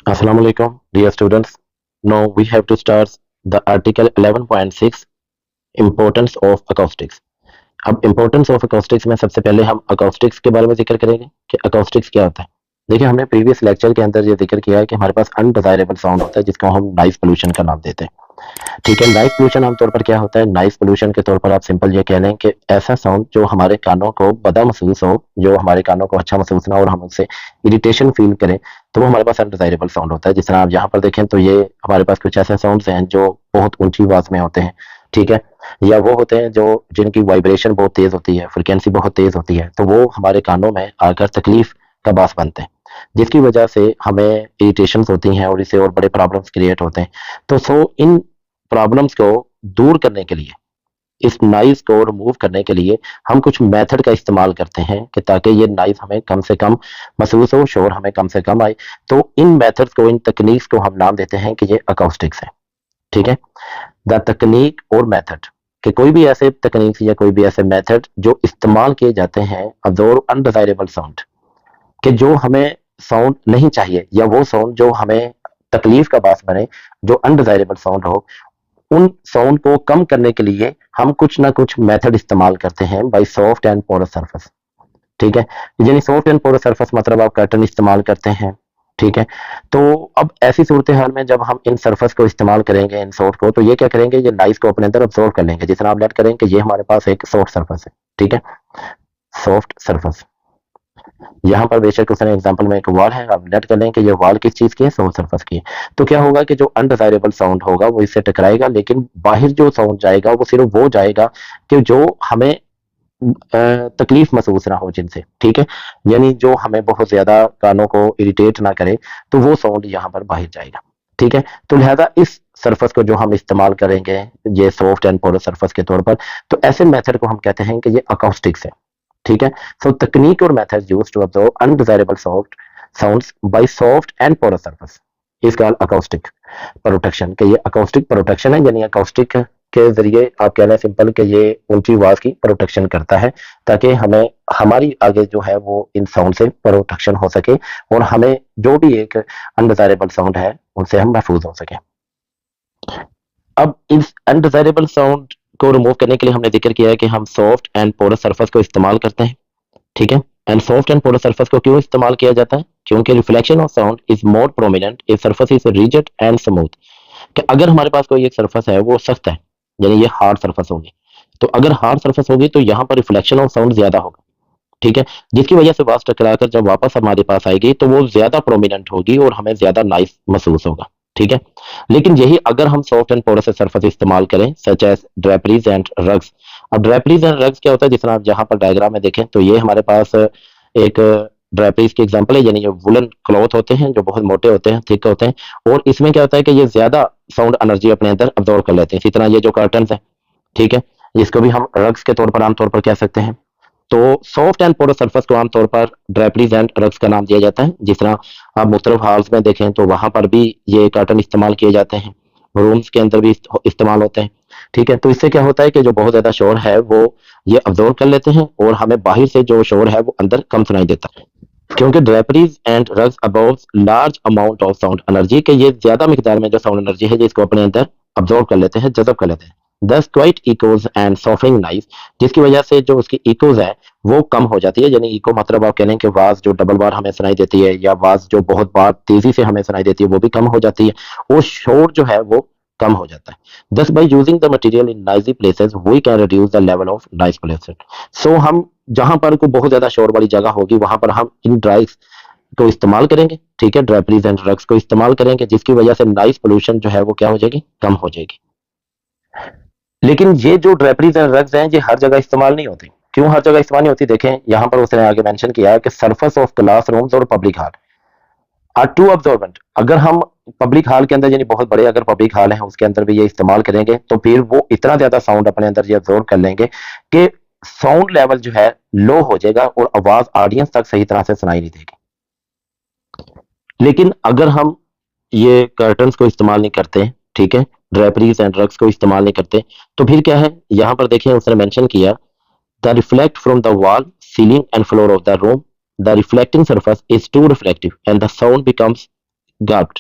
Assalamu alaikum, dear students. Now we have to start the article 11.6 importance of acoustics. अब importance of acoustics में सबसे पहले हम acoustics के बारे में जिक्र करेंगे कि अकॉस्टिक्स क्या होता है। देखिए, हमने प्रीवियस लेक्चर के अंदर ये जिक्र किया है कि हमारे पास अनडिजायरेबल साउंड होता है जिसको हम नॉइज पोल्यूशन का नाम देते हैं। ठीक है, नॉइज पोल्यूशन आमतौर पर क्या होता है? नॉइज पोल्यूशन के तौर पर आप सिंपल ये कह लें कि ऐसा साउंड जो हमारे कानों को बदा महसूस हो, जो हमारे कानों को अच्छा महसूस ना हो और हम उससे इरिटेशन फील करें, तो वो हमारे पास अनडिजायरेबल साउंड होता है। जिस तरह आप यहाँ पर देखें तो ये हमारे पास कुछ ऐसे साउंड्स हैं जो बहुत ऊंची आवाज में होते हैं। ठीक है, या वो होते हैं जो जिनकी वाइब्रेशन बहुत तेज होती है, फ्रिक्वेंसी बहुत तेज होती है, तो वो हमारे कानों में आकर तकलीफ का बास बनते हैं, जिसकी वजह से हमें इरिटेशन होती हैं और इससे और बड़े प्रॉब्लम्स क्रिएट होते हैं। तो इन प्रॉब्लम्स को दूर करने के लिए, इस नॉइज को रिमूव करने के लिए हम कुछ मेथड का इस्तेमाल करते हैं कि ताकि ये नॉइज हमें कम से कम महसूस हो, शोर हमें कम से कम आए। तो इन मेथड्स को, इन तकनीक्स को हम नाम देते हैं कि ये अकॉस्टिक्स है। ठीक है, द तकनीक और मेथड कि कोई भी ऐसे तकनीक या कोई भी ऐसे मेथड जो इस्तेमाल किए जाते हैं अब्जॉर्ब अनडिजायरेबल साउंड, कि जो हमें साउंड नहीं चाहिए या वो साउंड जो हमें तकलीफ का बास बने, जो अनडिजायरेबल साउंड हो, उन साउंड को कम करने के लिए हम कुछ ना कुछ मेथड इस्तेमाल करते हैं by soft and porous surface. ठीक है, यानी सॉफ्ट एंड पोरस सरफेस मतलब आप कर्टन इस्तेमाल करते हैं। ठीक है, तो अब ऐसी सूरत हाल में जब हम इन सरफेस को इस्तेमाल करेंगे, इन सॉफ्ट को, तो ये क्या करेंगे, ये नॉइज को अपने अंदर अब्सॉर्ब कर लेंगे। जिस तरह आप लेट करेंगे ये हमारे पास एक सॉफ्ट सरफेस है। ठीक है, सॉफ्ट सरफेस, यहाँ पर बेशक उसने एग्जांपल में एक वॉल है, आप नेट कर लें कि ये वॉल किस चीज की है, सॉफ्ट सरफेस की है। तो क्या होगा कि जो अनडिजायरेबल साउंड होगा वो इससे टकराएगा, लेकिन बाहर जो साउंड जाएगा वो सिर्फ वो जाएगा कि जो हमें तकलीफ महसूस ना हो जिनसे। ठीक है, यानी जो हमें बहुत ज्यादा कानों को इरिटेट ना करे, तो वो साउंड यहाँ पर बाहर जाएगा। ठीक है, तो लिहाजा इस सरफेस को जो हम इस्तेमाल करेंगे ये सॉफ्ट एंड पोरस सरफेस के तौर पर, तो ऐसे मेथड को हम कहते हैं कि ये अकॉस्टिक्स है। ठीक है, सो तकनीक और method used to observe undesirable soft sounds by soft and porous surface is called acoustic protection. कि ये अकॉस्टिक प्रोटेक्शन है, यानी अकॉस्टिक के जरिए आप कह रहे हैं सिंपल कि ये ऊंची आवाज की प्रोटेक्शन करता है, ताकि हमें हमारी आगे जो है वो इन साउंड से प्रोटेक्शन हो सके और हमें जो भी एक अनडिजायरेबल साउंड है उनसे हम महफूज हो सके। अब इस अनडिजायरेबल साउंड को रिमूव करने के लिए हमने जिक्र किया है कि हम सॉफ्ट एंड पोरस सरफेस को इस्तेमाल करते हैं। ठीक है, and soft and porous surface को क्यों इस्तेमाल किया जाता है? क्योंकि reflection of sound is more prominent if surface is rigid and smooth. कि अगर हमारे पास कोई एक सरफेस है वो सख्त है, यानी ये हार्ड सरफेस होगी, तो अगर हार्ड सरफेस होगी तो यहाँ पर रिफ्लेक्शन ऑफ साउंड ज्यादा होगा। ठीक है, जिसकी वजह से आवाज टकराकर जब वापस हमारे पास आएगी तो वो ज्यादा प्रोमिनेंट होगी और हमें ज्यादा नाइस महसूस होगा। ठीक है, लेकिन यही अगर हम सॉफ्ट एंड पोरस सरफेस इस्तेमाल करें सच एज ड्रेपरीज एंड रग्स। अब ड्रेपरीज एंड रग्स क्या होता है? जिस तरह आप जहां पर डायग्राम में देखें तो ये हमारे पास एक ड्रेपरीज की एग्जांपल है, यानी ये वुलन क्लॉथ होते हैं जो बहुत मोटे होते हैं, थिक होते हैं, और इसमें क्या होता है कि ये ज्यादा साउंड एनर्जी अपने अंदर अब्जॉर्ब कर लेते हैं। इसी तरह ये जो कर्टन है, ठीक है, इसको भी हम रग्स के तौर पर आमतौर पर कह सकते हैं। तो सॉफ्ट एंड पोरस सरफेस को आमतौर पर ड्रेपरीज एंड रग्स का नाम दिया जाता है। जिस तरह आप मुख्तलिफ हॉल्स में देखें तो वहां पर भी ये कर्टन इस्तेमाल किए जाते हैं, रूम्स के अंदर भी इस्तेमाल होते हैं। ठीक है, तो इससे क्या होता है कि जो बहुत ज्यादा शोर है वो ये अब्जॉर्ब कर लेते हैं और हमें बाहर से जो शोर है वो अंदर कम सुनाई देता है, क्योंकि draperies and rugs about large amount of sound energy, के ये ज्यादा मिकदार में जो साउंड एनर्जी है जिसको अपने अंदर अब्जॉर्ब कर लेते हैं, जज़ब कर लेते हैं। दस quite echoes and softening noise, जिसकी वजह से जो उसकी इकोज है वो कम हो जाती है। यानी इको मतलब आप कह लें कि आवाज जो डबल बार हमें सुनाई देती है या आवाज जो बहुत बार तेजी से हमें सुनाई देती है वो भी कम हो जाती है, और शोर जो है वो कम हो जाता है। Thus by using the material in noisy places we can reduce the level of noise pollution. So हम जहां पर कोई बहुत ज्यादा शोर वाली जगह होगी वहां पर हम इन ड्राइव्स को इस्तेमाल करेंगे। ठीक है, ड्रेपरीज एंड रग्स को इस्तेमाल करेंगे, जिसकी वजह से नॉइज पोल्यूशन जो है वो क्या हो जाएगी, कम हो जाएगी। लेकिन ये जो ड्रेपरीज एंड रग्स हैं ये हर जगह इस्तेमाल नहीं होती। क्यों हर जगह इस्तेमाल नहीं होती? देखें यहाँ पर उसने आगे मेंशन किया है कि सरफेस ऑफ क्लास रूम्स और public hall are too absorbent. अगर हम पब्लिक हॉल के अंदर, यानी बहुत बड़े अगर पब्लिक हॉल है उसके अंदर भी ये इस्तेमाल करेंगे तो फिर वो इतना ज्यादा साउंड अपने अंदर ये अब्जॉर्ब कर लेंगे कि साउंड लेवल जो है लो हो जाएगा और आवाज ऑडियंस तक सही तरह से सुनाई नहीं देगी। लेकिन अगर हम ये कर्टन्स को इस्तेमाल नहीं करते, ठीक है, ड्रेपरीज एंड रग्स को इस्तेमाल नहीं करते, तो फिर क्या है, यहाँ पर देखिए उसने मेंशन किया the reflect from the wall ceiling and floor of the room the reflecting surface is too reflective and the sound becomes garbled.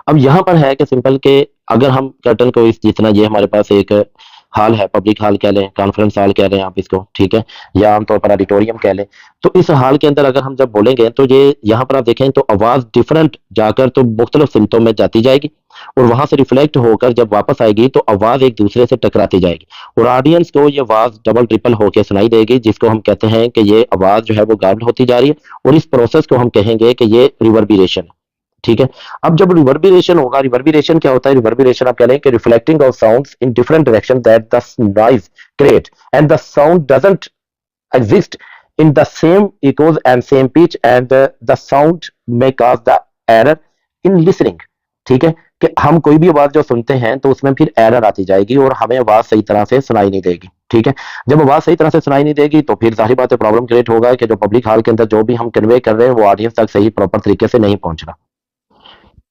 अब यहाँ पर है कि सिंपल के अगर हम कर्टन को इस जितना ये हमारे पास एक हॉल है, पब्लिक हॉल कह लें, कॉन्फ्रेंस हॉल कह लें आप इसको, ठीक है, या आमतौर पर ऑडिटोरियम कह लें, तो इस हॉल के अंदर अगर हम जब बोलेंगे तो ये यहाँ पर आप देखें तो आवाज डिफरेंट जाकर तो मुख्तलिफ सिमतों में जाती जाएगी और वहां से रिफ्लेक्ट होकर जब वापस आएगी तो आवाज एक दूसरे से टकराती जाएगी और ऑडियंस को ये आवाज डबल ट्रिपल होकर सुनाई देगी, जिसको हम कहते हैं कि ये आवाज जो है वो गार्ड होती जा रही है और इस प्रोसेस को हम कहेंगे कि ये रिवर्बिरेशन। ठीक है। अब जब रिवर्बिरेशन होगा, रिवर्बिरेशन क्या होता है? रिवर्बिरेशन आप कह लें कि reflecting of sounds in different direction that the noise create and the sound doesn't exist in the same echoes and same pitch and the sound may cause the error in listening। ठीक है, कि हम कोई भी आवाज जो सुनते हैं तो उसमें फिर एरर आती जाएगी और हमें आवाज सही तरह से सुनाई नहीं देगी। ठीक है, जब आवाज सही तरह से सुनाई नहीं देगी तो फिर जाहिर बात है प्रॉब्लम क्रिएट होगा कि जो पब्लिक हॉल के अंदर जो भी हम कन्वे कर रहे हैं वो ऑडियंस तक सही प्रॉपर तरीके से नहीं पहुंच रहा।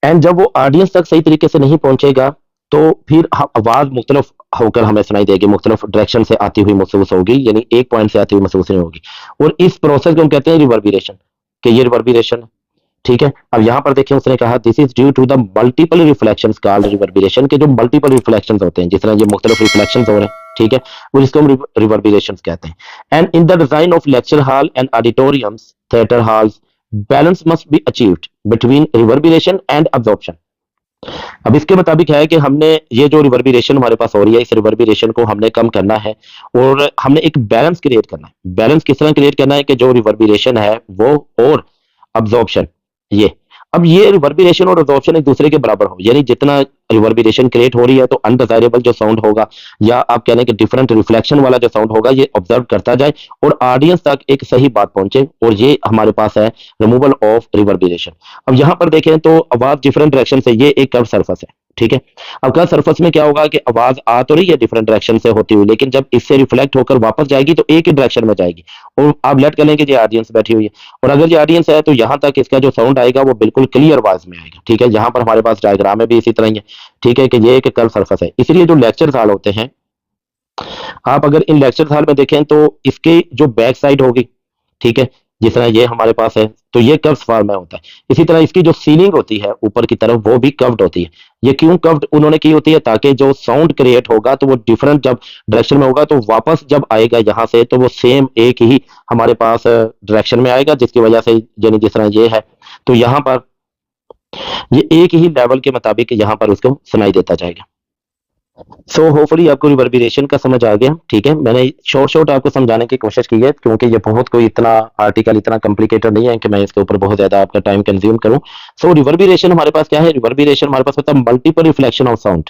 एंड जब वो ऑडियंस तक सही तरीके से नहीं पहुंचेगा तो फिर आवाज मुख्तलिफ होकर हमें सुनाई देगी, मुख्तलिफ डायरेक्शन से आती हुई महसूस होगी, यानी एक पॉइंट से आती हुई महसूस नहीं होगी और इस प्रोसेस को हम कहते हैं रिवर्बिरेशन, कि ये रिवर्बिरेशन। ठीक है, अब यहां पर देखिए उसने कहा this is due to the multiple reflections called reverberation, के जो मल्टीपल रिफ्लेक्शंस होते हैं, जिस तरह ये मुख्तलिफ रिफ्लेक्शंस हो रहे हैं, ठीक है, वो इसको हम रिवर्बिरेशन कहते हैं। And in the design of lecture hall and auditoriums, theatre halls, balance must be achieved between reverberation and absorption. अब इसके मुताबिक है कि हमने ये जो रिवर्बिरेशन हमारे पास हो रही है, इस रिवर्बिरेशन को हमने कम करना है और हमने एक बैलेंस क्रिएट करना है। बैलेंस किस तरह क्रिएट करना है कि जो रिवर्बिरेशन है वो और अब्जॉर्प्शन, ये अब ये रिवर्बिरेशन और अब्जॉर्प्शन एक दूसरे के बराबर हो, यानी जितना रिवर्बिरेशन क्रिएट हो रही है तो अनडिजायरेबल जो साउंड होगा या आप कह लें कि डिफरेंट रिफ्लेक्शन वाला जो साउंड होगा ये ऑब्जर्व करता जाए और ऑडियंस तक एक सही बात पहुंचे, और ये हमारे पास है रिमूवल ऑफ रिवर्बिरेशन। अब यहां पर देखें तो आवाज डिफरेंट डायरेक्शन से, ये एक कर्व सरफेस है, ठीक है। अब कर्व सरफेस में क्या होगा कि आवाज आ तो रही है डिफरेंट डायरेक्शन से होती हुई, लेकिन जब इससे रिफ्लेक्ट होकर वापस जाएगी तो एक ही डायरेक्शन में जाएगी और आप लेट कर लें कि ये ऑडियंस बैठी हुई है और अगर ये ऑडियंस है तो यहां तक इसका जो साउंड आएगा वो बिल्कुल क्लियर आवाज में आएगा। ठीक है, यहां पर हमारे पास डायग्राम है भी इसी तरह ही है, ठीक है, कि ये एक कर्व सरफेस है। इसलिए जो लेक्चर हॉल होते हैं, आप अगर इन लेक्चर हॉल में देखें तो इसके जो बैक साइड होगी, ठीक है, जिस तरह ये हमारे पास है तो ये कर्व्स फॉर्म में होता है। इसी तरह इसकी जो सीलिंग होती है ऊपर की तरफ वो भी कर्व्ड होती है। ये क्यों कर्व्ड उन्होंने की होती है? ताकि जो साउंड क्रिएट होगा तो वो डिफरेंट जब डायरेक्शन में होगा तो वापस जब आएगा यहाँ से तो वो सेम एक ही हमारे पास डायरेक्शन में आएगा, जिसकी वजह से यानी जिस तरह ये है तो यहाँ पर ये एक ही लेवल के मुताबिक यहाँ पर उसको सुनाई देता जाएगा। सो होपफुली आपको रिवर्बिरेशन का समझ आ गया। ठीक है, मैंने शॉर्ट आपको समझाने की कोशिश की है क्योंकि ये बहुत कोई इतना आर्टिकल इतना कॉम्प्लिकेटेड नहीं है कि मैं इसके ऊपर बहुत ज्यादा आपका टाइम कंज्यूम करूं। सो रिवर्बिरेशन हमारे पास क्या है? रिवर्बिरेशन हमारे पास होता है मल्टीपल रिफ्लेक्शन ऑफ साउंड।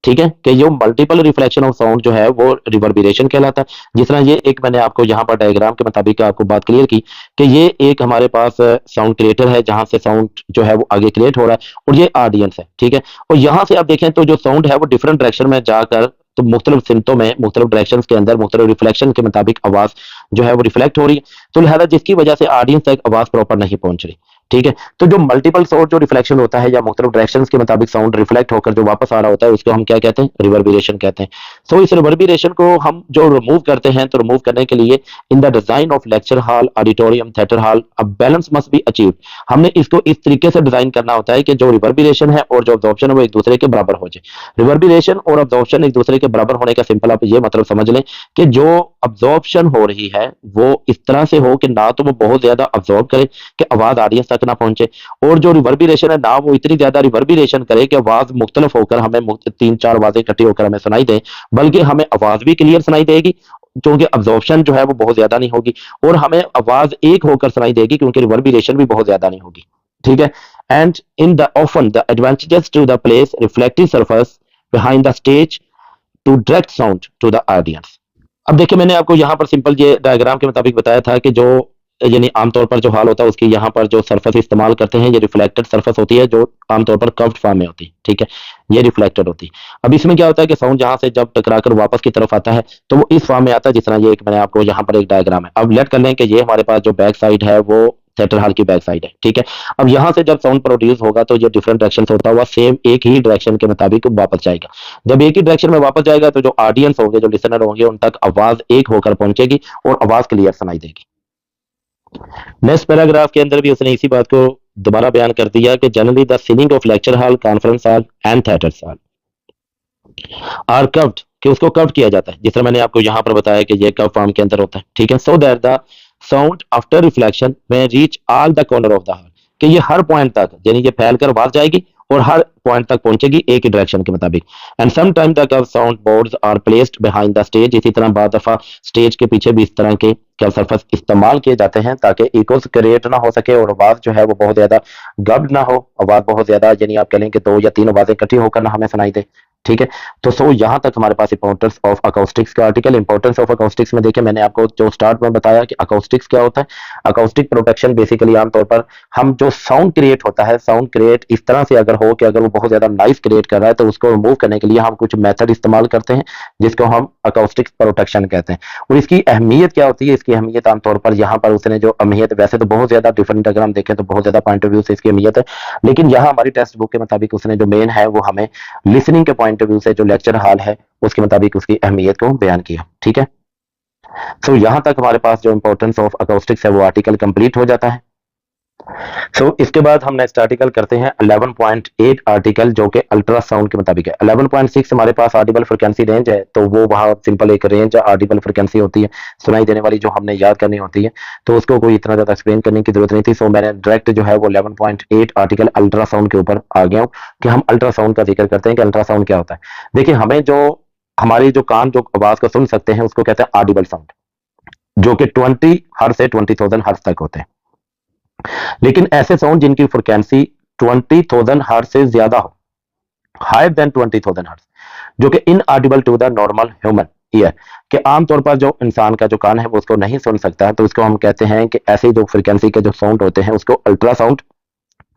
ठीक है, कि जो मल्टीपल रिफ्लेक्शन ऑफ साउंड जो है वो रिवर्बिरेशन कहलाता है। जिस तरह ये एक मैंने आपको यहाँ पर डायग्राम के मुताबिक आपको बात क्लियर की कि ये एक हमारे पास साउंड क्रिएटर है जहां से साउंड जो है वो आगे क्रिएट हो रहा है और ये ऑडियंस है। ठीक है, और यहां से आप देखें तो जो साउंड है वो डिफरेंट डायरेक्शन में जाकर तो मुख्तलिफ सिमतों में मुख्तलिफ डायरेक्शन के अंदर मुख्तलिफ रिफ्लेक्शन के मुताबिक आवाज जो है वो रिफ्लेक्ट हो रही है, तो लिहाजा जिसकी वजह से ऑडियंस तक आवाज प्रॉपर नहीं पहुंच रही। ठीक है, तो जो मल्टीपल साउंड जो रिफ्लेक्शन होता है या मुख्तलिफ डायरेक्शंस के मुताबिक साउंड रिफ्लेक्ट होकर जो वापस आ रहा होता है उसको हम क्या कहते हैं? रिवर्बिरेशन कहते हैं। सो इस रिवर्बिरेशन को हम जो रिमूव करते हैं तो रिमूव करने के लिए इन the design of lecture hall, auditorium, theatre hall a balance must be achieve. हमने इसको इस तरीके से डिजाइन करना होता है कि जो रिवर्बिरेशन है और जो अब्जॉर्प्शन है वो एक दूसरे के बराबर हो जाए। रिवर्बिरेशन और अब्जॉर्प्शन एक दूसरे के बराबर होने का सिंपल आप ये मतलब समझ लें कि जो अब्जॉर्प्शन हो रही है वो इस तरह से हो कि ना तो वो बहुत ज्यादा अब्जॉर्ब करे कि आवाज ऑडियंस तक ना पहुंचे, और जो रिवर्बिरेशन है ना वो इतनी ज्यादा रिवर्बिरेशन करे कि आवाज मुख्तलिफ होकर हमें तीन चार आवाजें इकट्ठी होकर हमें सुनाई दे, बल्कि हमें आवाज भी क्लियर सुनाई देगी क्योंकि अब्जॉर्प्शन जो है वो बहुत ज्यादा नहीं होगी, और हमें आवाज एक होकर सुनाई देगी क्योंकि रिवर्बिरेशन भी बहुत ज्यादा नहीं होगी। ठीक है, and in the often the advantages to the place reflective surface behind the stage to direct sound to the audience. अब देखिए मैंने आपको यहाँ पर सिंपल ये डायग्राम के मुताबिक बताया था कि जो यानी आमतौर पर जो हाल होता है उसकी यहाँ पर जो सरफेस इस्तेमाल करते हैं ये रिफ्लेक्टेड सरफेस होती है जो आमतौर पर कर्व्ड फॉर्म में होती है। ठीक है, ये रिफ्लेक्टेड होती है। अब इसमें क्या होता है कि साउंड जहां से जब टकराकर वापस की तरफ आता है तो वो इस फॉर्म में आता है जिस तरह ये एक मैंने आपको यहाँ पर एक डायग्राम है। अब लेट कर लें कि ये हमारे पास जो बैक साइड है वो थिएटर हॉल की बैक साइड है। ठीक है, अब यहां से जब साउंड प्रोड्यूस होगा तो ये डिफरेंट डायरेक्शन से होता हुआ सेम एक ही डायरेक्शन के मुताबिक वापस जाएगा। जब एक ही डायरेक्शन में वापस जाएगा तो जो ऑडियंस होंगे, जो लिसनर होंगे, उन तक आवाज एक होकर पहुंचेगी और आवाज क्लियर सुनाई देगी। नेक्स्ट पैराग्राफ के अंदर भी उसने इसी बात को दोबारा बयान कर दिया कि generally the ceiling of lecture hall, conference hall and theatre hall are curved, कि उसको कर्व किया जाता है, जिस तरह मैंने आपको यहाँ पर बताया कि ये कर्व फॉर्म के अंदर होता है, ठीक है। So that the sound after reflection may reach all the corner of the hall, कि ये हर पॉइंट तक, यानी ये फैलकर बाहर जाएगी और हर पॉइंट तक पहुंचेगी एक ही डायरेक्शन के मुताबिक। And sometime the curve sound boards are placed behind the stage, इसी तरह बाद दफा स्टेज के पीछे भी इस तरह के कर्व सरफेस इस्तेमाल किए जाते हैं ताकि इकोस क्रिएट ना हो सके और आवाज जो है वो बहुत ज्यादा गब्ड ना हो, आवाज बहुत ज्यादा, यानी आप कह लें कि 2 या 3 आवाजें इकट्ठी होकर ना हमें सुनाई दे, ठीक है। तो सो यहां तक हमारे पास इंपॉर्टेंस ऑफ अकाउस्टिक्स का आर्टिकल। इंपॉर्टेंस ऑफ अकाउस्टिक्स में देखिए, मैंने आपको जो स्टार्ट में बताया कि अकाउस्टिक्स क्या होता है। अकाउस्टिक प्रोटेक्शन बेसिकली आमतौर पर हम जो साउंड क्रिएट होता है, साउंड क्रिएट इस तरह से अगर हो कि अगर वो बहुत ज्यादा नॉइस क्रिएट कर रहा है तो उसको रिमूव करने के लिए हम कुछ मेथड इस्तेमाल करते हैं जिसको हम अकाउस्टिक्स प्रोटेक्शन कहते हैं। और इसकी अहमियत क्या होती है? इसकी अहमियत आमतौर पर यहाँ पर उसने जो अहमियत, वैसे तो बहुत ज्यादा डिफरेंट, अगर हम देखें तो बहुत ज्यादा पॉइंट ऑफ व्यू से इसकी अहमियत है, लेकिन यहाँ हमारी टेक्स्ट बुक के मुताबिक उसने जो मेन है वो हमें लिसनिंग के पॉइंट ऑफ व्यू से जो लेक्चर हॉल है उसके मुताबिक उसकी अहमियत को बयान किया, ठीक है। सो यहां तक हमारे पास जो इंपॉर्टेंस ऑफ अकाउस्टिक्स है वो आर्टिकल कंप्लीट हो जाता है। इसके बाद हम नेक्स्ट आर्टिकल करते हैं 11.8 आर्टिकल, जो कि अल्ट्रासाउंड के मुताबिक है। 11.6 हमारे पास ऑडिबल फ्रिक्वेंसी रेंज है, तो वो वहां सिंपल एक रेंज ऑडिबल फ्रिक्वेंसी होती है, सुनाई देने वाली, जो हमने याद करनी होती है, तो उसको कोई इतना ज्यादा एक्सप्लेन करने की जरूरत नहीं थी। सो मैंने डायरेक्ट जो है वो 11.8 आर्टिकल अल्ट्रासाउंड के ऊपर आ गया हूँ कि हम अल्ट्रासाउंड का जिक्र करते हैं कि अल्ट्रासाउंड क्या होता है। देखिए, हमें जो हमारी जो कान जो आवाज को सुन सकते हैं उसको कहते हैं ऑडिबल साउंड, जो कि 20 हर्ट्ज से 20,000 हर्ट्ज तक होते हैं। लेकिन ऐसे साउंड जिनकी फ्रिक्वेंसी 20,000 हर्ट्ज से ज्यादा हो, हायर देन 20,000 हर्ट्ज, जो कि inaudible to the normal human ear, कि आमतौर पर जो इंसान का जो कान है वो उसको नहीं सुन सकता है, तो उसको हम कहते हैं कि ऐसे जो फ्रिक्वेंसी के जो साउंड होते हैं उसको अल्ट्रासाउंड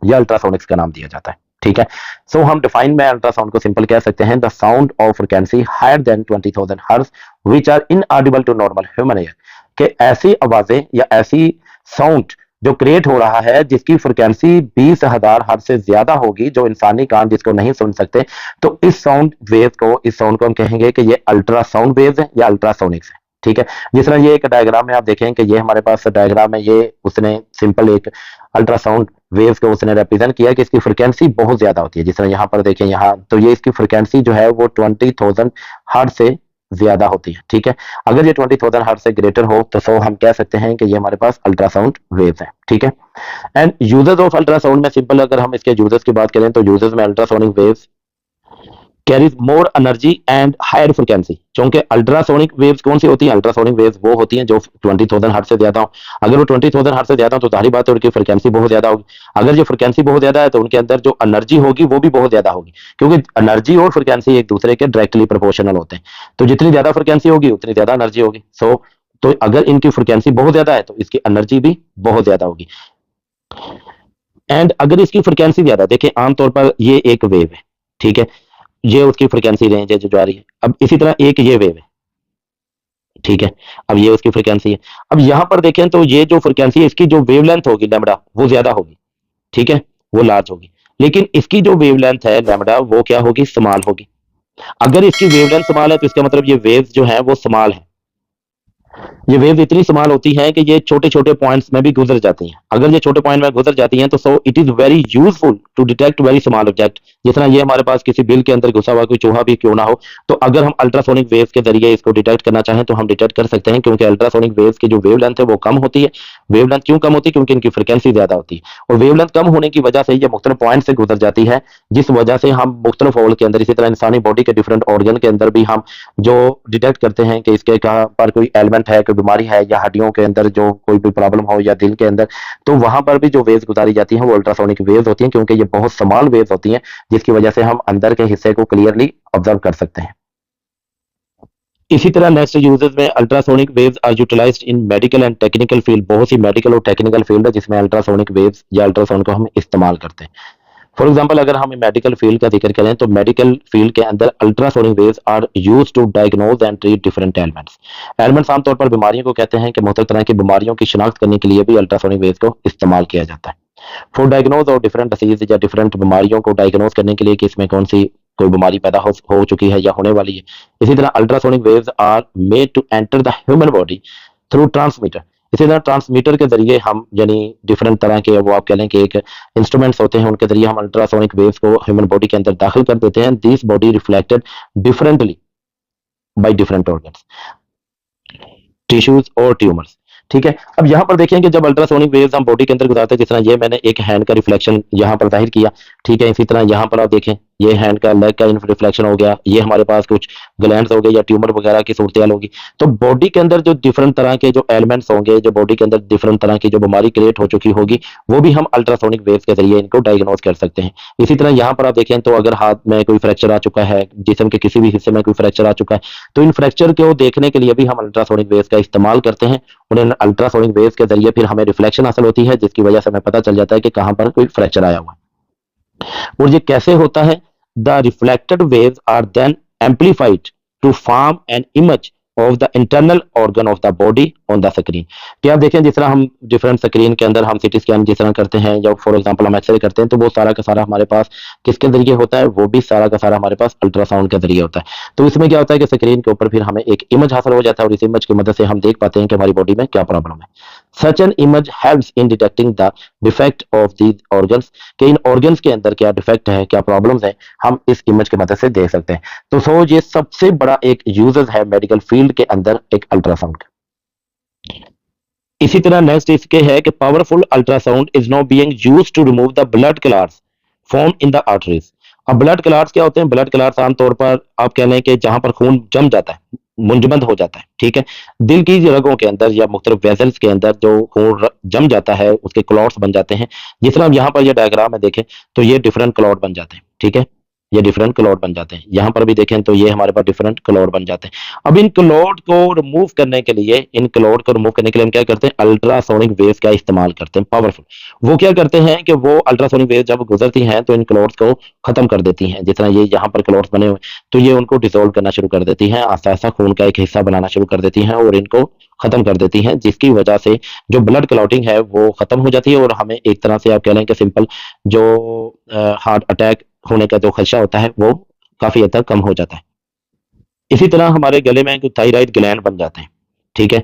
या अल्ट्रासोनिक्स का नाम दिया जाता है, ठीक है। सो हम डिफाइन में अल्ट्रासाउंड को सिंपल कह सकते हैं, the sound of frequency higher than 20,000 hertz which are inaudible to normal human ear, कि ऐसी आवाजें या ऐसी साउंड जो क्रिएट हो रहा है जिसकी फ्रिक्वेंसी 20,000 हर्ट्ज से ज्यादा होगी, जो इंसानी कान जिसको नहीं सुन सकते, तो इस साउंड वेव को, इस साउंड को हम कहेंगे कि ये अल्ट्रासाउंड वेव्स है या अल्ट्रासोनिक्स है, ठीक है। जिस तरह ये एक डायग्राम में आप देखें कि ये हमारे पास डायग्राम है, ये उसने सिंपल एक अल्ट्रासाउंड वेव्स को उसने रिप्रेजेंट किया कि इसकी फ्रिक्वेंसी बहुत ज्यादा होती है। जिस तरह यहाँ पर देखें, यहाँ तो ये इसकी फ्रिक्वेंसी जो है वो 20,000 हर्ट्ज से ज्यादा होती है, ठीक है। अगर ये 20,000 हर्ट्ज से ग्रेटर हो तो सो हम कह सकते हैं कि ये हमारे पास अल्ट्रासाउंड वेव्स है, ठीक है। एंड यूजर्स ऑफ अल्ट्रासाउंड में सिंपल अगर हम इसके यूजर्स की बात करें तो यूजर्स में ultrasonic waves carries more energy and higher frequency, क्योंकि अल्ट्रासोनिक वेव्स कौन सी होती हैं? अल्ट्रासोनिक वेव्स वो होती हैं जो 20,000 हर्ट्ज से ज्यादा हो। अगर वो 20,000 हर्ट्ज से ज्यादा हो तो जाहिर बात है उनकी फ्रिक्वेंसी बहुत ज्यादा होगी। अगर ये फ्रिक्वेंसी बहुत ज्यादा है तो उनके अंदर जो एनर्जी होगी वो भी बहुत ज्यादा होगी, क्योंकि एनर्जी और फ्रिक्वेंसी एक दूसरे के डायरेक्टली प्रोपोर्शनल होते हैं। तो जितनी ज्यादा फ्रिक्वेंसी होगी उतनी ज्यादा एनर्जी होगी। तो अगर इनकी फ्रिक्वेंसी बहुत ज्यादा है तो इसकी एनर्जी भी बहुत ज्यादा होगी। एंड अगर इसकी फ्रिक्वेंसी ज्यादा, देखिए आमतौर पर ये एक वेव है, ठीक है, ये उसकी फ्रिक्वेंसी रेंज है जो जा रही है। अब इसी तरह एक ये वेव है, ठीक है, अब ये उसकी फ्रिक्वेंसी है। अब यहां पर देखें तो ये जो फ्रिक्वेंसी है इसकी जो वेवलेंथ होगी लैम्बडा वो ज्यादा होगी, ठीक है, वो लार्ज होगी। लेकिन इसकी जो वेवलेंथ है लैम्बडा वो क्या होगी? स्मॉल होगी। अगर इसकी वेवलेंथ स्मॉल है तो इसका मतलब ये वेव्स जो है वो स्मॉल है। ये वेव्स इतनी स्मॉल होती हैं कि ये छोटे छोटे पॉइंट्स में भी गुजर जाती हैं। अगर ये छोटे पॉइंट में गुजर जाती हैं तो so it is very useful to detect very small object. जिस तरह ये हमारे पास किसी बिल के अंदर घुसा हुआ कोई चूहा भी क्यों ना हो, तो अगर हम अल्ट्रासोनिक वेव्स के जरिए इसको डिटेक्ट करना चाहें तो हम डिटेक्ट कर सकते हैं, क्योंकि अल्ट्रासोनिक वेव्स की जो वेवलेंथ है वो कम होती है। वेवलेंथ क्यों कम होती है? क्योंकि इनकी फ्रिक्वेंसी ज्यादा होती है, और वेवलेंथ कम होने की वजह से ये मुख्तलिफ पॉइंट से गुजर जाती है, जिस वजह से हम मुख्तलिफ होल के अंदर, इसी तरह इंसानी बॉडी के डिफरेंट ऑर्गन के अंदर भी हम जो डिटेक्ट करते हैं कि इसके कहाँ पर कोई एलिमेंट है, कोई बीमारी है, या हड्डियों के अंदर जो कोई भी प्रॉब्लम हो, या दिल के अंदर, तो वहां पर भी जो वेव्स गुजारी जाती हैं वो अल्ट्रासोनिक वेव्स होती हैं, क्योंकि ये बहुत स्मॉल वेव्स होती हैं जिसकी वजह से हम अंदर के हिस्से को क्लियरली ऑब्जर्व कर सकते हैं। इसी तरह नेक्स्ट यूजेस में ultrasonic waves are utilized in medical and technical field. बहुत सी मेडिकल और टेक्निकल फील्ड है जिसमें अल्ट्रासोनिक वेव्स या अल्ट्रासाउंड को हम इस्तेमाल करते हैं। फॉर एग्जाम्पल अगर हम मेडिकल फील्ड का जिक्र करें तो मेडिकल फील्ड के अंदर ultrasonic waves are used to diagnose and treat different elements. Elements आमतौर पर बीमारियों को कहते हैं कि मुख्तलिफ तरह की बीमारियों की शिनाख्त करने के लिए भी अल्ट्रासोनिक वेव्स को इस्तेमाल किया जाता है। फॉर डायग्नोज और डिफरेंट डिसीज या डिफरेंट बीमारियों को डायग्नोज करने के लिए कि इसमें कौन सी कोई बीमारी पैदा हो चुकी है या होने वाली है। इसी तरह ultrasonic waves are made to enter the human body through transmitter. इसी तरह ट्रांसमीटर के जरिए हम यानी डिफरेंट तरह के, वो आप कह लें कि एक इंस्ट्रूमेंट्स होते हैं, उनके जरिए हम अल्ट्रासोनिक वेव्स को ह्यूमन बॉडी के अंदर दाखिल कर देते हैं। This body reflected differently by different organs, tissues और ट्यूमर्स। ठीक है, अब यहाँ पर देखें कि जब अल्ट्रासोनिक वेव्स हम बॉडी के अंदर गुजारते हैं, जिस तरह ये मैंने एक हैंड का रिफ्लेक्शन यहाँ पर जाहिर किया, ठीक है, इसी तरह यहाँ पर आप देखें ये हैंड का, लेग का रिफ्लेक्शन हो गया, ये हमारे पास कुछ ग्लैंड्स हो गए या ट्यूमर वगैरह की सूरत होगी। तो बॉडी के अंदर जो डिफरेंट तरह के जो एलिमेंट्स होंगे, जो बॉडी के अंदर डिफरेंट तरह की जो बीमारी क्रिएट हो चुकी होगी, वो भी हम अल्ट्रासोनिक वेव्स के जरिए इनको डायग्नोज कर सकते हैं। इसी तरह यहाँ पर आप देखें तो अगर हाथ में कोई फ्रैक्चर आ चुका है, जिस्म के किसी भी हिस्से में कोई फ्रैक्चर आ चुका है, तो इन फ्रैक्चर को देखने के लिए भी हम अल्ट्रासोनिक वेव्स का इस्तेमाल करते हैं। उन्हें अल्ट्रासोनिक वेव्स के जरिए फिर हमें रिफ्लेक्शन हासिल होती है, जिसकी वजह से हमें पता चल जाता है कि कहां पर कोई फ्रैक्चर आया हुआ है। और ये कैसे होता है? The reflected waves are then amplified to form an image of the internal organ of the body on the screen. कि आप देखें जिस तरह हम डिफरेंट स्क्रीन के अंदर हम सीटी स्कैन जिस तरह करते हैं, या फॉर एग्जांपल हम एक्सरे करते हैं, तो वो सारा का सारा हमारे पास किसके जरिए होता है? वो भी सारा का सारा हमारे पास अल्ट्रासाउंड के जरिए होता है। तो इसमें क्या होता है कि स्क्रीन के ऊपर फिर हमें एक इमेज हासिल हो जाता है, और इस इमेज की मदद से हम देख पाते हैं कि हमारी बॉडी में क्या प्रॉब्लम है। Such an image helps in detecting the defect of these organs, कि इन ऑर्गन्स के अंदर क्या डिफेक्ट है, क्या प्रॉब्लम्स है, हम इस इमेज की मदद से देख सकते हैं। तो सो ये सबसे बड़ा एक यूजेस है मेडिकल फील्ड के अंदर एक अल्ट्रासाउंड का। इसी तरह नेक्स्ट इसके है कि powerful ultrasound is now being used to remove the blood clots form in the arteries. अब ब्लड क्लॉट्स क्या होते हैं? ब्लड क्लॉट्स आमतौर पर आप कह लें कि जहां पर खून जम जाता है, मुंजमद हो जाता है, ठीक है, दिल की रगों के अंदर या मुख्तलिफ वेसल्स के अंदर जो खून जम जाता है, उसके क्लॉट्स बन जाते हैं। जिस तरह हम यहाँ पर ये डायग्राम में देखें तो ये डिफरेंट क्लॉट बन जाते हैं, ठीक है, ये डिफरेंट क्लॉट बन जाते हैं। यहाँ पर भी देखें तो ये हमारे पास डिफरेंट क्लॉट बन जाते हैं। अब इन क्लॉट को रिमूव करने के लिए, हम क्या करते हैं? अल्ट्रासोनिक वेव्स का इस्तेमाल करते हैं, पावरफुल। वो क्या करते हैं कि वो अल्ट्रासोनिक वेव जब गुजरती हैं तो इन क्लॉट्स को खत्म कर देती हैं। जिस तरह ये यहाँ पर क्लॉट्स बने हुए, तो ये उनको डिसॉल्व करना शुरू कर देती हैं, आस्ता आस्ता खून का एक हिस्सा बनाना शुरू कर देती हैं और इनको खत्म कर देती हैं, जिसकी वजह से जो ब्लड क्लॉटिंग है वो खत्म हो जाती है, और हमें एक तरह से आप कह लें कि सिंपल जो हार्ट अटैक होने का जो खदशा होता है वो काफी हद तक कम हो जाता है। इसी तरह हमारे गले में थायराइड ग्लैंड बन जाते हैं, ठीक है।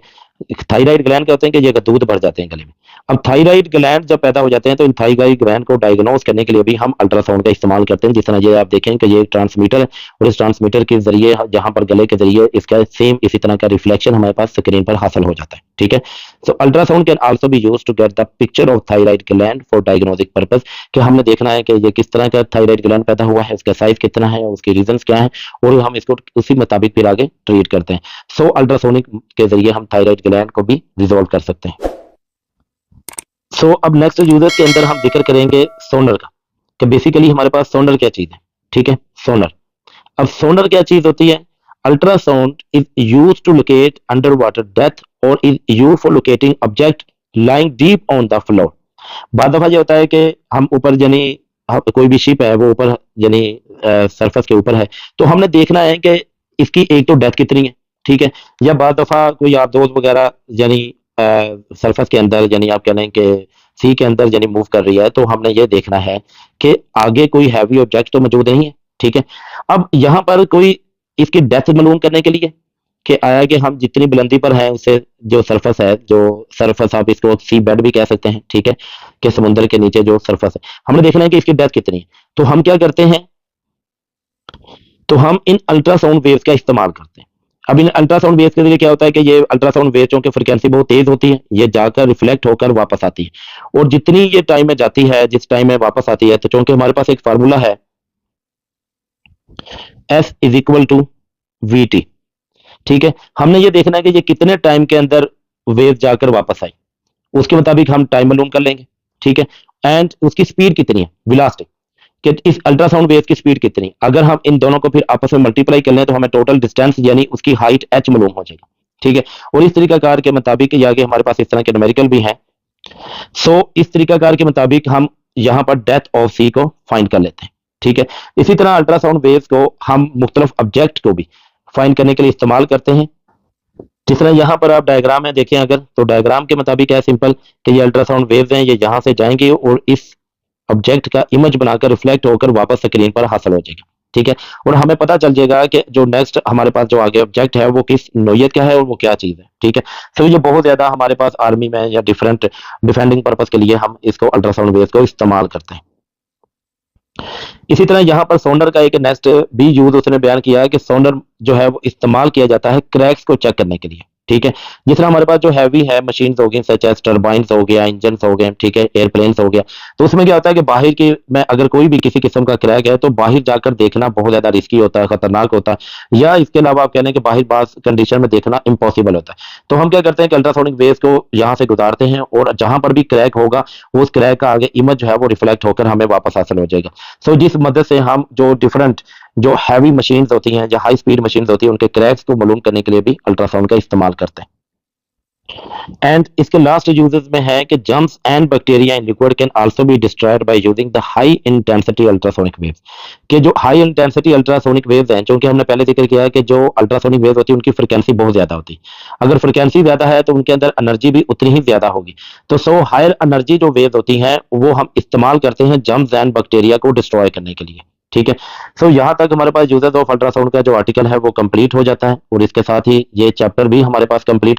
थायराइड ग्लैंड क्या होते हैं कि ये दूध भर जाते हैं गले में। अब थायराइड ग्लैंड जब पैदा हो जाते हैं तो इन थायराइड ग्लैंड को डायग्नोज करने के लिए भी हम अल्ट्रासाउंड का इस्तेमाल करते हैं। जिस तरह ये आप देखें कि ये एक ट्रांसमीटर है, और इस ट्रांसमीटर के जरिए जहां पर गले के जरिए इसका सेम इसी तरह का रिफ्लेक्शन हमारे पास स्क्रीन पर हासिल हो जाता है, ठीक है। So ultrasound can also be used to get the picture of thyroid gland for diagnostic purpose, कि हमने देखना है कि ये किस तरह का थायराइड ग्लैंड पैदा हुआ है, इसका साइज कितना है, उसके रीजंस क्या है, और हम इसको उसी मुताबिक फिर आगे ट्रीट करते हैं। सो अल्ट्रासोनिक के जरिए हम थायराइड ग्लैंड को भी रिजॉल्व कर सकते हैं। सो अब नेक्स्ट यूजर्स के अंदर हम जिक्र करेंगे सोनर का, कि बेसिकली हमारे पास सोनर क्या चीज है, ठीक है, सोनर। अब सोनर क्या चीज होती है? Ultrasound is use to locate under water depth और is use for locating object lying deep on the floor. बाद दफा ये होता है कि हम ऊपर यानी कोई भी शिप है वो ऊपर यानी सरफेस के ऊपर है, तो हमने देखना है कि इसकी एक तो डेप्थ कितनी है, ठीक है, या बाद दफा कोई आप दोस्त वगैरह यानी सरफेस के अंदर यानी आप कह लें कि सी के अंदर यानी मूव कर रही है, तो हमने ये देखना है कि आगे कोई हैवी ऑब्जेक्ट तो मौजूद नहीं है, ठीक है। अब यहाँ पर कोई इसकी डेप्थ मालूम करने के लिए कि आया कि हम जितनी बुलंदी पर हैं उससे जो सरफेस है, जो सरफेस आप इसको सी बेड भी कह सकते हैं, ठीक है, कि समुद्र के नीचे जो सरफेस है, हमने देखना है कि इसकी डेप्थ कितनी है। तो हम क्या करते हैं? तो हम इन अल्ट्रासाउंड वेव्स का इस्तेमाल करते हैं। अब इन अल्ट्रासाउंड वेव्स के लिए क्या होता है कि ये अल्ट्रासाउंड वेव्स की फ्रिक्वेंसी बहुत तेज होती है, ये जाकर रिफ्लेक्ट होकर वापस आती है, और जितनी ये टाइम में जाती है, जिस टाइम में वापस आती है, तो चूंकि हमारे पास एक फार्मूला है S is equal to V T, ठीक है, हमने ये देखना है कि ये कितने टाइम के अंदर वेव जाकर वापस आई, उसके मुताबिक हम टाइम मालूम कर लेंगे, ठीक है, एंड उसकी स्पीड कितनी है, वेलोसिटी, कि इस अल्ट्रासाउंड वेव की स्पीड कितनी। अगर हम इन दोनों को फिर आपस में मल्टीप्लाई कर लें तो हमें टोटल डिस्टेंस यानी उसकी हाइट एच मालूम हो जाएगा, ठीक है। और इस तरीकाकार के मुताबिक ये आगे हमारे पास इस तरह के न्यूमेरिकल भी हैं। सो इस तरीकाकार के मुताबिक हम यहाँ पर डेप्थ ऑफ सी को फाइंड कर लेते हैं, ठीक है। इसी तरह अल्ट्रासाउंड वेव्स को हम मुख्तलिफ ऑब्जेक्ट को भी फाइंड करने के लिए इस्तेमाल करते हैं। जिस तरह यहाँ पर आप डायग्राम है देखें अगर, तो डायग्राम के मुताबिक है सिंपल कि ये अल्ट्रासाउंड वेव्स हैं, ये यहाँ से जाएंगे और इस ऑब्जेक्ट का इमेज बनाकर रिफ्लेक्ट होकर वापस स्क्रीन पर हासिल हो जाएगा, ठीक है, और हमें पता चल जाएगा कि जो नेक्स्ट हमारे पास जो आगे ऑब्जेक्ट है वो किस नौयत का है और वो क्या चीज़ है। ठीक है, तो ये बहुत ज़्यादा हमारे पास आर्मी में या डिफरेंट डिफेंडिंग पर्पज़ के लिए हम इसको अल्ट्रासाउंड वेव्स को इस्तेमाल करते हैं। इसी तरह यहाँ पर सोनर का एक नेक्स्ट भी यूज उसने बयान किया है कि सोनर जो है वो इस्तेमाल किया जाता है क्रैक्स को चेक करने के लिए। ठीक है, जिस तरह हमारे पास जो हैवी है मशीन्स हो गई सच एज टर्बाइंस हो गया, इंजन हो गए, ठीक है, एयरप्लेन्स हो गया, तो उसमें क्या होता है कि बाहर की में अगर कोई भी किसी किस्म का क्रैक है तो बाहर जाकर देखना बहुत ज्यादा रिस्की होता है, खतरनाक होता है, या इसके अलावा आप कहने कि बाहर बास कंडीशन में देखना इम्पॉसिबल होता है। तो हम क्या करते हैं कि अल्ट्रासोनिक वेव्स को यहाँ से गुजारते हैं और जहां पर भी क्रैक होगा उस क्रैक का आगे इमेज जो है वो रिफ्लेक्ट होकर हमें वापस हासिल हो जाएगा। सो जिस मदद से हम जो डिफरेंट जो हैवी मशीन्स होती हैं या हाई स्पीड मशीन्स होती हैं उनके क्रैक्स को मालूम करने के लिए भी अल्ट्रासाउंड का इस्तेमाल करते हैं। एंड इसके लास्ट यूजेस में है कि germs and bacteria in liquid can also be destroyed by using the high intensity ultrasonic waves. कि जो हाई इंटेंसिटी अल्ट्रासोनिक वेव्स हैं, क्योंकि हमने पहले जिक्र किया है कि जो अल्ट्रासोनिक वेव्स होती है उनकी फ्रिक्वेंसी बहुत ज्यादा होती है। अगर फ्रिक्वेंसी ज्यादा है तो उनके अंदर एनर्जी भी उतनी ही ज्यादा होगी। तो सो हायर एनर्जी जो वेव्स होती हैं वो हम इस्तेमाल करते हैं जर्म्स एंड बैक्टीरिया को डिस्ट्रॉय करने के लिए। ठीक है, सो यहाँ तक हमारे पास यूजेस ऑफ अल्ट्रासाउंड का जो आर्टिकल है वो कंप्लीट हो जाता है और इसके साथ ही ये चैप्टर भी हमारे पास कंप्लीट